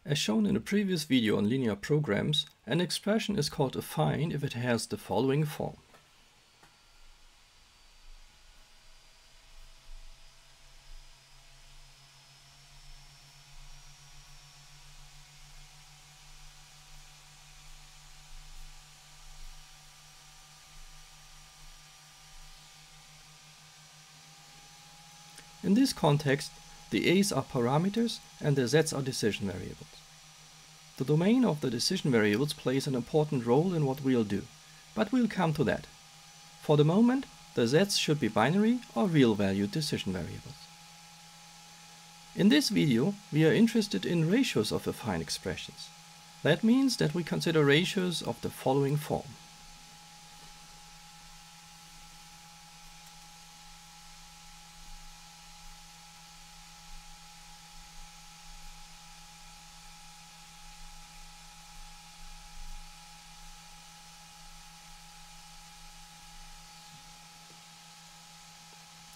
As shown in a previous video on linear programs, an expression is called affine if it has the following form. In this context, the a's are parameters and the z's are decision variables. The domain of the decision variables plays an important role in what we'll do, but we'll come to that. For the moment, the z's should be binary or real-valued decision variables. In this video, we are interested in ratios of affine expressions. That means that we consider ratios of the following form.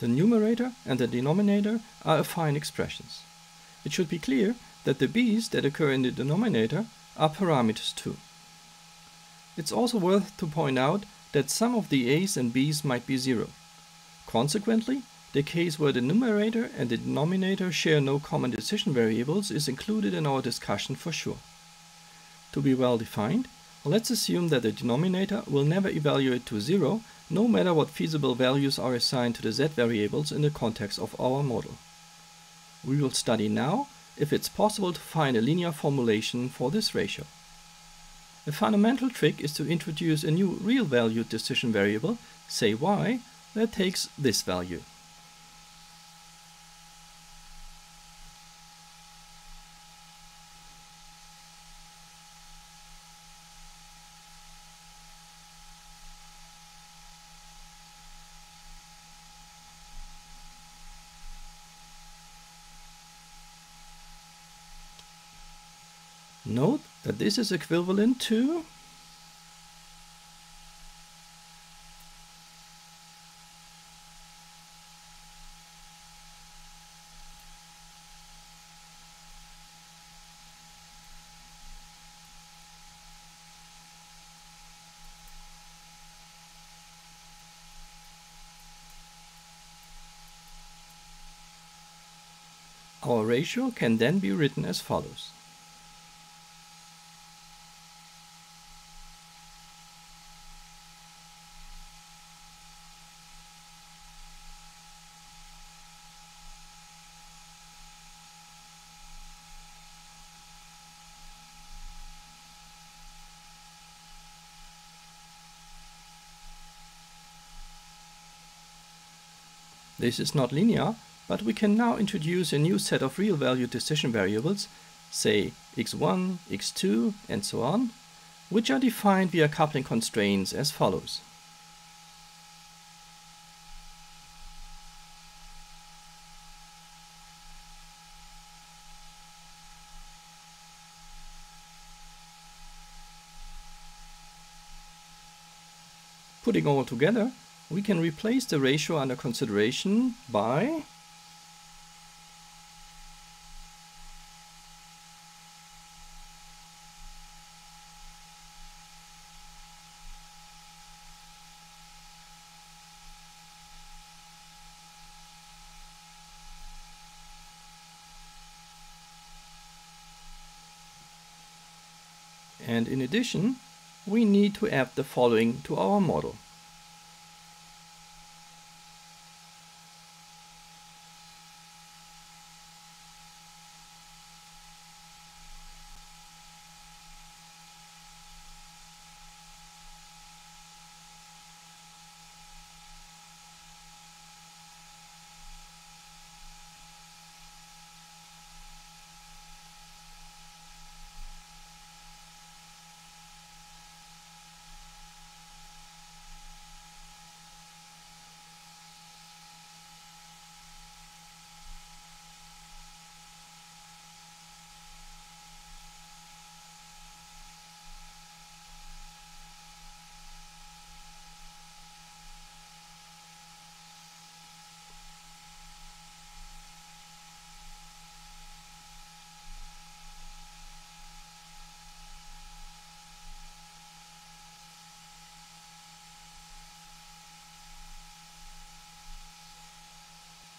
The numerator and the denominator are affine expressions. It should be clear that the b's that occur in the denominator are parameters too. It's also worth to point out that some of the a's and b's might be zero. Consequently, the case where the numerator and the denominator share no common decision variables is included in our discussion for sure. To be well defined, let's assume that the denominator will never evaluate to zero, no matter what feasible values are assigned to the z variables in the context of our model. We will study now if it's possible to find a linear formulation for this ratio. A fundamental trick is to introduce a new real-valued decision variable, say y, that takes this value. Note that this is equivalent to our ratio can then be written as follows. This is not linear, but we can now introduce a new set of real-valued decision variables, say x1, x2, and so on, which are defined via coupling constraints as follows. Putting all together, we can replace the ratio under consideration by and in addition, we need to add the following to our model.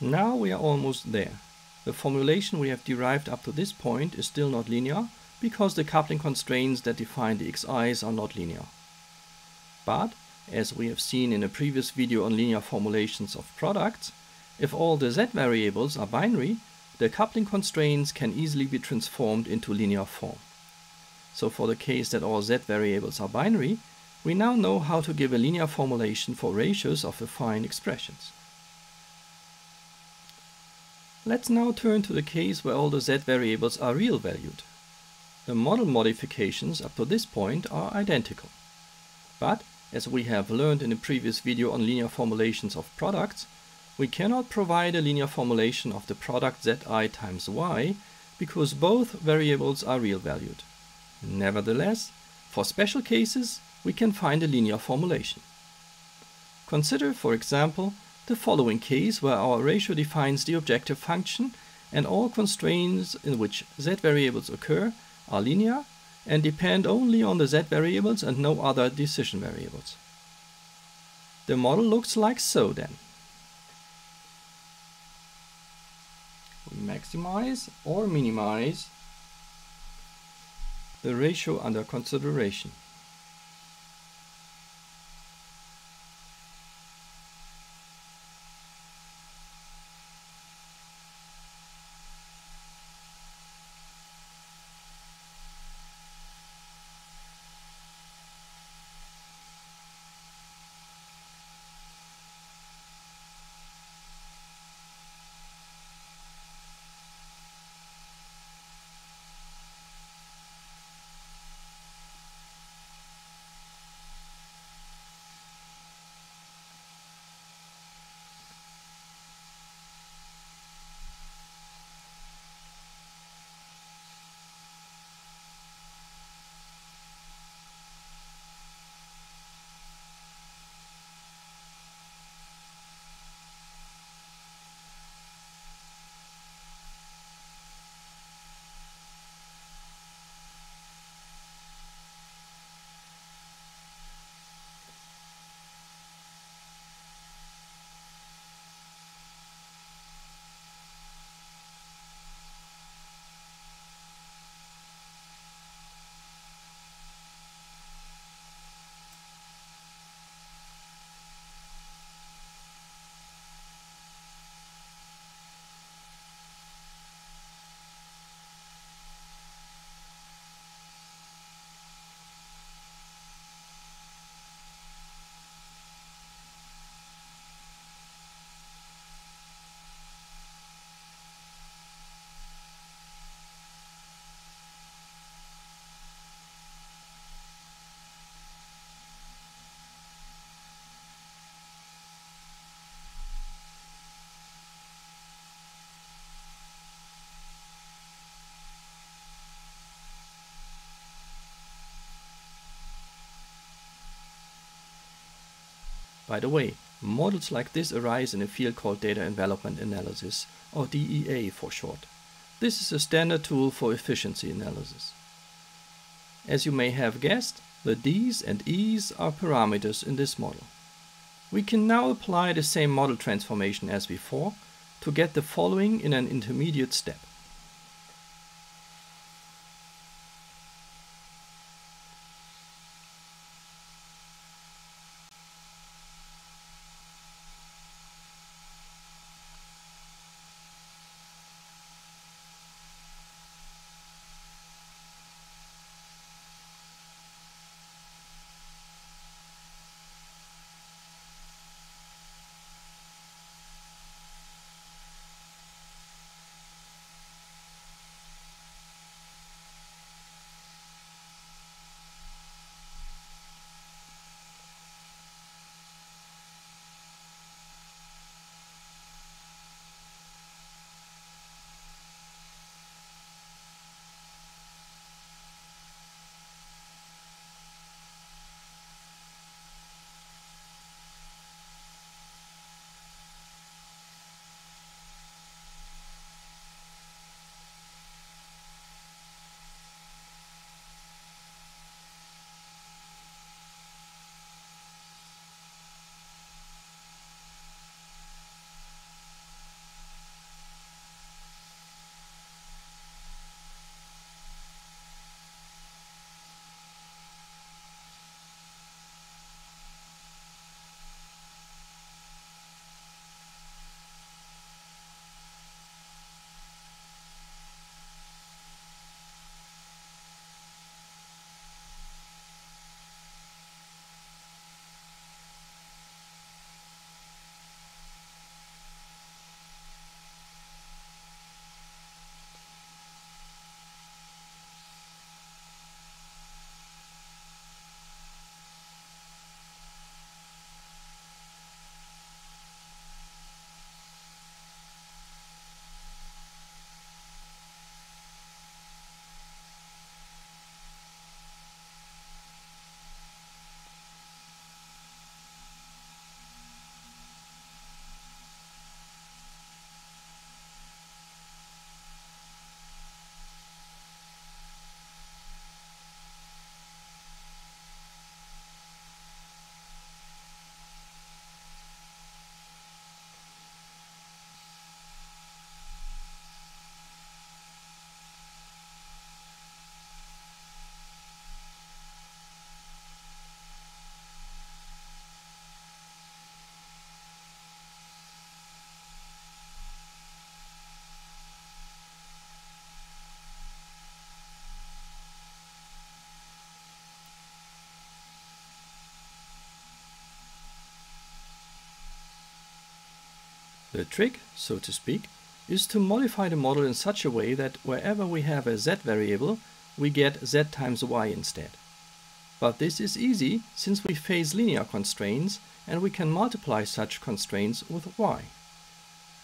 Now we are almost there. The formulation we have derived up to this point is still not linear because the coupling constraints that define the xi's are not linear. But, as we have seen in a previous video on linear formulations of products, if all the z variables are binary, the coupling constraints can easily be transformed into linear form. So for the case that all z variables are binary, we now know how to give a linear formulation for ratios of affine expressions. Let's now turn to the case where all the z variables are real valued. The model modifications up to this point are identical. But, as we have learned in a previous video on linear formulations of products, we cannot provide a linear formulation of the product zi times y because both variables are real valued. Nevertheless, for special cases, we can find a linear formulation. Consider, for example, the following case where our ratio defines the objective function and all constraints in which z variables occur are linear and depend only on the z variables and no other decision variables. The model looks like so then. We maximize or minimize the ratio under consideration. By the way, models like this arise in a field called data envelopment analysis, or DEA for short. This is a standard tool for efficiency analysis. As you may have guessed, the D's and E's are parameters in this model. We can now apply the same model transformation as before to get the following in an intermediate step. The trick, so to speak, is to modify the model in such a way that wherever we have a z variable, we get z times y instead. But this is easy since we face linear constraints and we can multiply such constraints with y.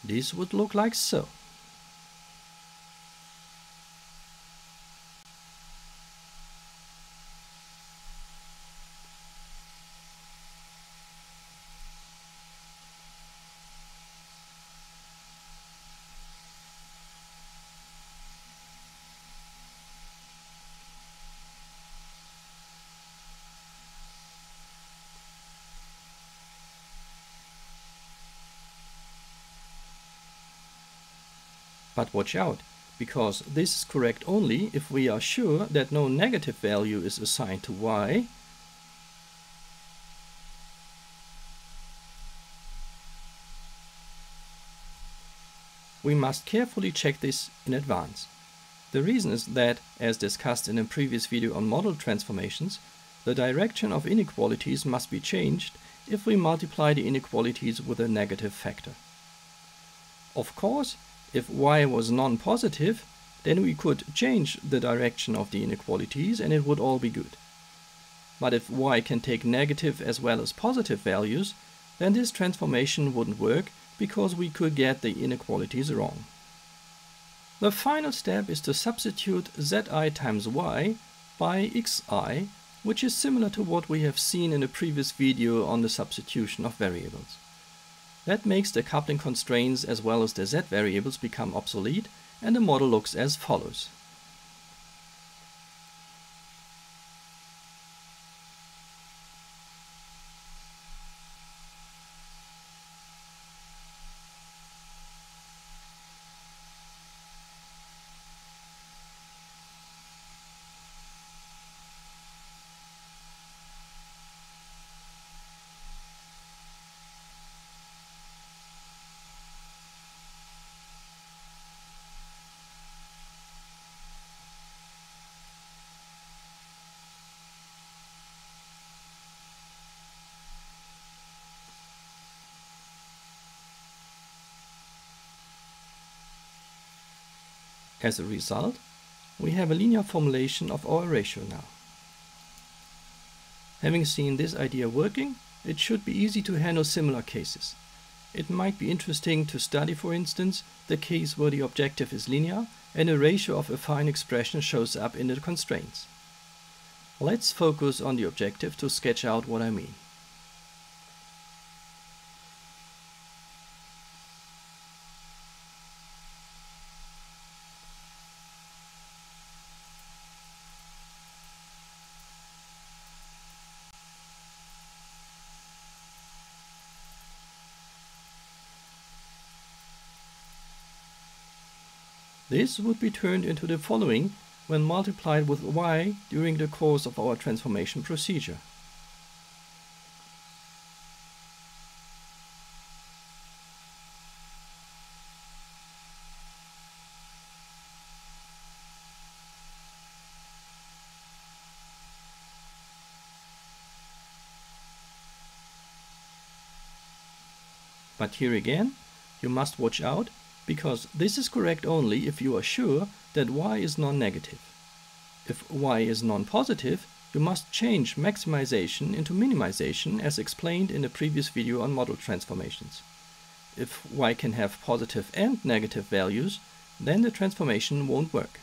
This would look like so. But watch out, because this is correct only if we are sure that no negative value is assigned to y, we must carefully check this in advance. The reason is that, as discussed in a previous video on model transformations, the direction of inequalities must be changed if we multiply the inequalities with a negative factor. Of course, if y was non-positive, then we could change the direction of the inequalities and it would all be good. But if y can take negative as well as positive values, then this transformation wouldn't work because we could get the inequalities wrong. The final step is to substitute zi times y by xi, which is similar to what we have seen in a previous video on the substitution of variables. That makes the coupling constraints as well as the z variables become obsolete, and the model looks as follows. As a result, we have a linear formulation of our ratio now. Having seen this idea working, it should be easy to handle similar cases. It might be interesting to study, for instance, the case where the objective is linear and a ratio of affine expression shows up in the constraints. Let's focus on the objective to sketch out what I mean. This would be turned into the following when multiplied with y during the course of our transformation procedure. But here again, you must watch out, because this is correct only if you are sure that y is non-negative. If y is non-positive, you must change maximization into minimization as explained in the previous video on model transformations. If y can have positive and negative values, then the transformation won't work.